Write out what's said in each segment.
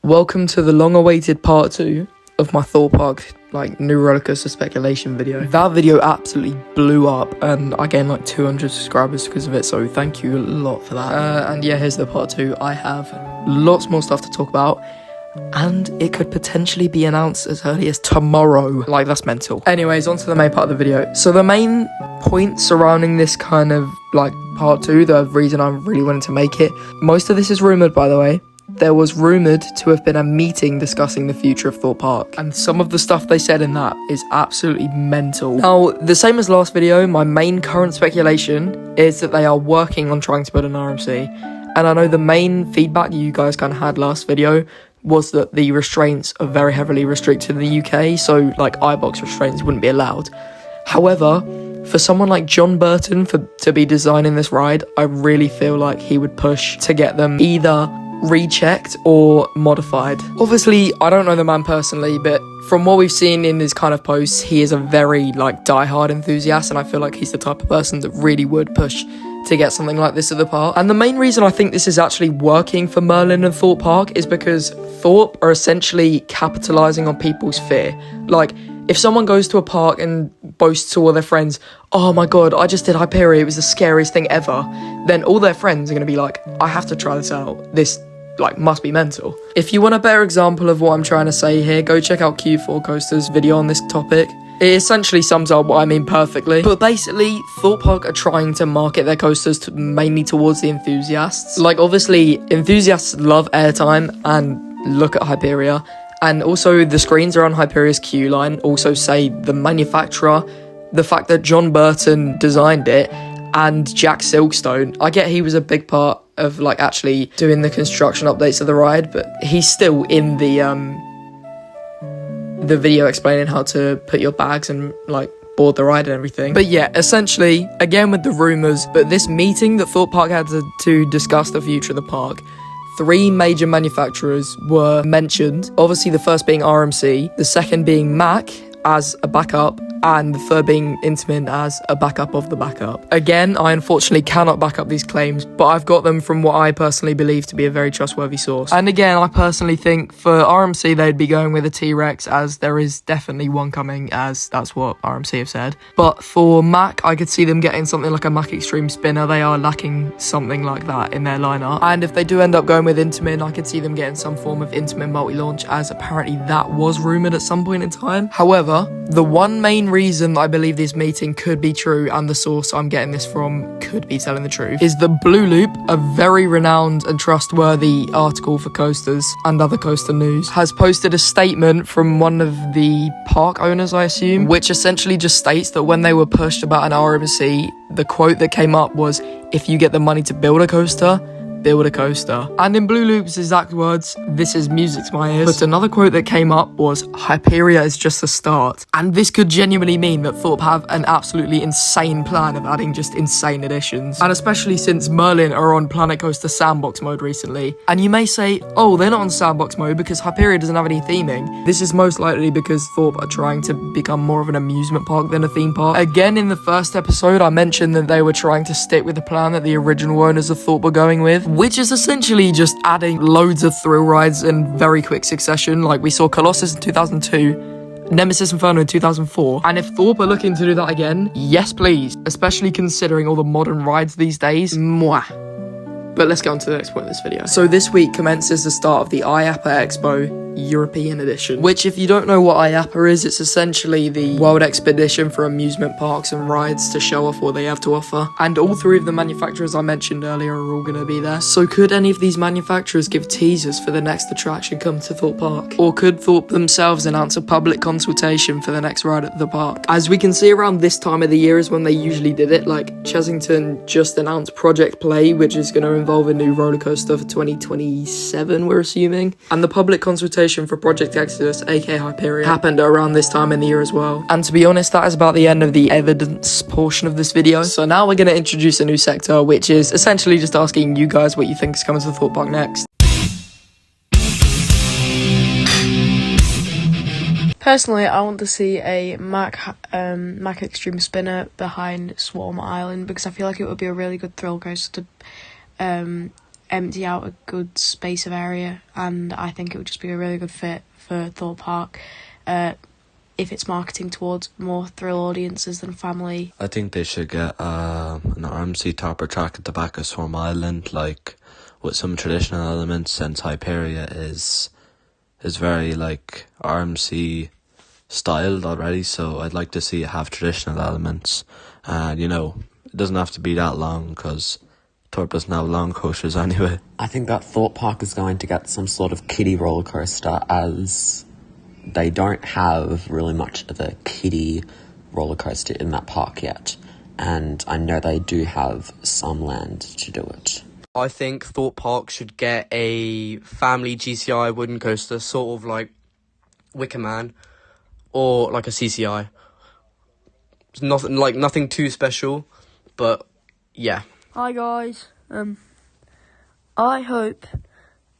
Welcome to the long-awaited part 2 of my Thorpe Park new roller coaster speculation video. That video absolutely blew up and I gained like 200 subscribers because of it, so thank you a lot for that. And yeah, here's the part 2. I have lots more stuff to talk about and it could potentially be announced as early as tomorrow. Like, that's mental. Anyways, on to the main part of the video. So the main point surrounding this kind of part 2, the reason I really wanted to make it, most of this is rumoured, by the way. There was rumoured to have been a meeting discussing the future of Thorpe Park, and some of the stuff they said in that is absolutely mental. Now, the same as last video, my main current speculation is that they are working on trying to build an RMC, and I know the main feedback you guys kind of had last video was that the restraints are very heavily restricted in the UK, so iBox restraints wouldn't be allowed. However, for someone like John Burton to be designing this ride, I really feel like he would push to get them either rechecked or modified. Obviously, I don't know the man personally, but from what we've seen in his kind of posts, he is a very die-hard enthusiast, and I feel like he's the type of person that really would push to get something like this at the park. And the main reason I think this is actually working for Merlin and Thorpe Park is because Thorpe are essentially capitalizing on people's fear. If someone goes to a park and boasts to all their friends, oh my god, I just did Hyperia, it was the scariest thing ever, then all their friends are going to be like, I have to try this out, this must be mental. If you want a better example of what I'm trying to say here, go check out Q4 Coaster's video on this topic. It essentially sums up what I mean perfectly. But basically, Thorpe Park are trying to market their coasters mainly towards the enthusiasts. Obviously, enthusiasts love airtime and look at Hyperia. And also, the screens are on Hyperia's queue line also say the manufacturer, the fact that John Burton designed it, and Jack Silkstone. I get he was a big part of actually doing the construction updates of the ride, but he's still in the video explaining how to put your bags and board the ride and everything. But yeah, essentially, again with the rumours, but this meeting that Thorpe Park had to discuss the future of the park, 3 major manufacturers were mentioned. Obviously, the first being RMC, the second being Mac as a backup, and the third being Intamin as a backup of the backup. Again, I unfortunately cannot back up these claims, but I've got them from what I personally believe to be a very trustworthy source. And again, I personally think for RMC, they'd be going with a T-Rex, as there is definitely one coming, as that's what RMC have said. But for Mac, I could see them getting something like a Mac Extreme Spinner. They are lacking something like that in their lineup. And if they do end up going with Intamin, I could see them getting some form of Intamin multi-launch, as apparently that was rumoured at some point in time. However, the one main reason that I believe this meeting could be true, and the source I'm getting this from could be telling the truth, is that Blue Loop, a very renowned and trustworthy article for coasters and other coaster news, has posted a statement from one of the park owners, I assume, which essentially just states that when they were pushed about an RMC, the quote that came up was, if you get the money to build a coaster, build a coaster. And in Blue Loop's exact words, this is music to my ears. But another quote that came up was, Hyperia is just a start. And this could genuinely mean that Thorpe have an absolutely insane plan of adding just insane additions. And especially since Merlin are on Planet Coaster Sandbox mode recently. And you may say, oh, they're not on Sandbox mode because Hyperia doesn't have any theming. This is most likely because Thorpe are trying to become more of an amusement park than a theme park. Again, in the first episode, I mentioned that they were trying to stick with the plan that the original owners of Thorpe were going with, which is essentially just adding loads of thrill rides in very quick succession. We saw Colossus in 2002, Nemesis Inferno in 2004, and if Thorpe are looking to do that again, yes please, especially considering all the modern rides these days. Mwah. But let's get on to the next point of this video. So this week commences the start of the IAPA Expo European Edition, which, if you don't know what IAPA is, it's essentially the world expedition for amusement parks and rides to show off what they have to offer. And all 3 of the manufacturers I mentioned earlier are all going to be there. So could any of these manufacturers give teasers for the next attraction come to Thorpe Park? Or could Thorpe themselves announce a public consultation for the next ride at the park? As we can see, around this time of the year is when they usually did it. Chessington just announced Project Play, which is going to involve a new roller coaster for 2027, we're assuming. And the public consultation for Project Exodus, aka Hyperia, happened around this time in the year as well. And to be honest, that is about the end of the evidence portion of this video. So now we're going to introduce a new sector, which is essentially just asking you guys what you think is coming to Thorpe Park next. Personally, I want to see a Mac Extreme Spinner behind Swarm Island, because I feel like it would be a really good thrill coaster to empty out a good space of area, and I think it would just be a really good fit for Thorpe Park if it's marketing towards more thrill audiences than family. I think they should get an RMC topper track at the back of Swarm Island, like with some traditional elements, since Hyperia is very like RMC styled already, so I'd like to see it have traditional elements. And you know, it doesn't have to be that long because Thorpe doesn't have long coasters anyway. I think that Thorpe Park is going to get some sort of kiddie roller coaster, as they don't have really much of a kiddie roller coaster in that park yet, and I know they do have some land to do it. I think Thorpe Park should get a family GCI wooden coaster, sort of like Wicker Man, or like a CCI. It's nothing too special, but yeah. Hi guys, I hope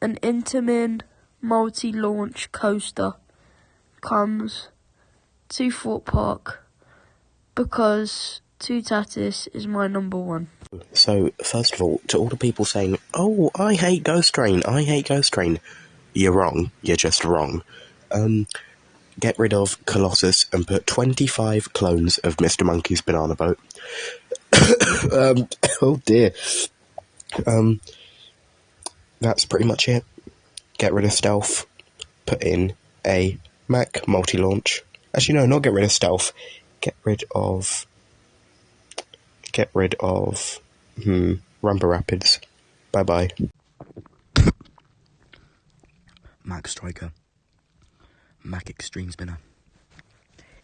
an Intamin multi-launch coaster comes to Thorpe Park, because Tutatis is my number one. So, first of all, to all the people saying, "Oh, I hate Ghost Train, you're wrong, you're just wrong. Get rid of Colossus and put 25 clones of Mr. Monkey's Banana Boat. Oh dear. That's pretty much it. Get rid of Stealth, put in a Mac multi-launch. Actually, no, not get rid of Stealth. Get rid of Rumba Rapids. Bye-bye. Mac Striker, Mac Extreme Spinner,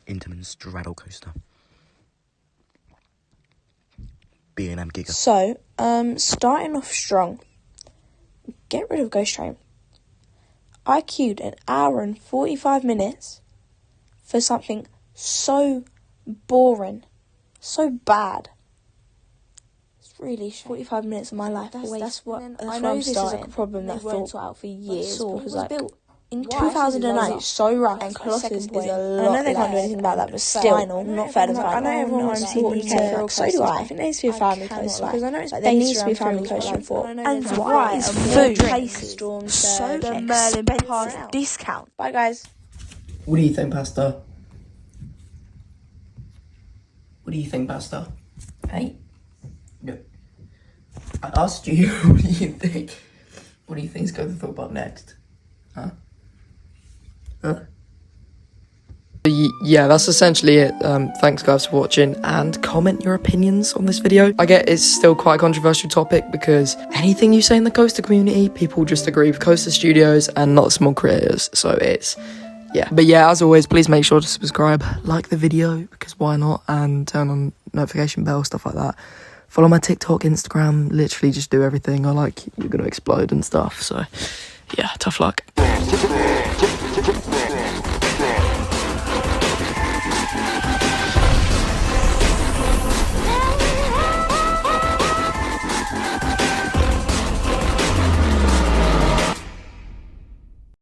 Intamin Straddle Coaster, B&M Giga. So, starting off strong, get rid of Ghost Train. I queued an hour and 45 minutes for something so boring, so bad. It's really 45 minutes of my life. That's what I know. This is like a problem that Thorpe sort out for years, because like in 2009 it's so rough, and Colossus is a lot. I know they can't do anything about that, but still, not fair to final. I know everyone wants to be careful. So do I. I think there needs to be a family coaster, because I know it's there needs to be a family coaster in Thorpe. And why is food places so the Merlin Pass discount? Bye guys. What do you think, Pastor? What do you think, Pastor? Hey? No. I asked you, what do you think? What do you think's going to Thorpe Park next? Huh? Yeah, that's essentially it. Thanks guys for watching, and comment your opinions on this video. I get it's still quite a controversial topic, because anything you say in the coaster community, people just agree with coaster studios and not small creators, so it's yeah. But yeah, as always, please make sure to subscribe, like the video, because why not, and turn on notification bell, stuff like that. Follow my TikTok, Instagram, literally just do everything. I like You're Gonna Explode and stuff, so yeah, tough luck.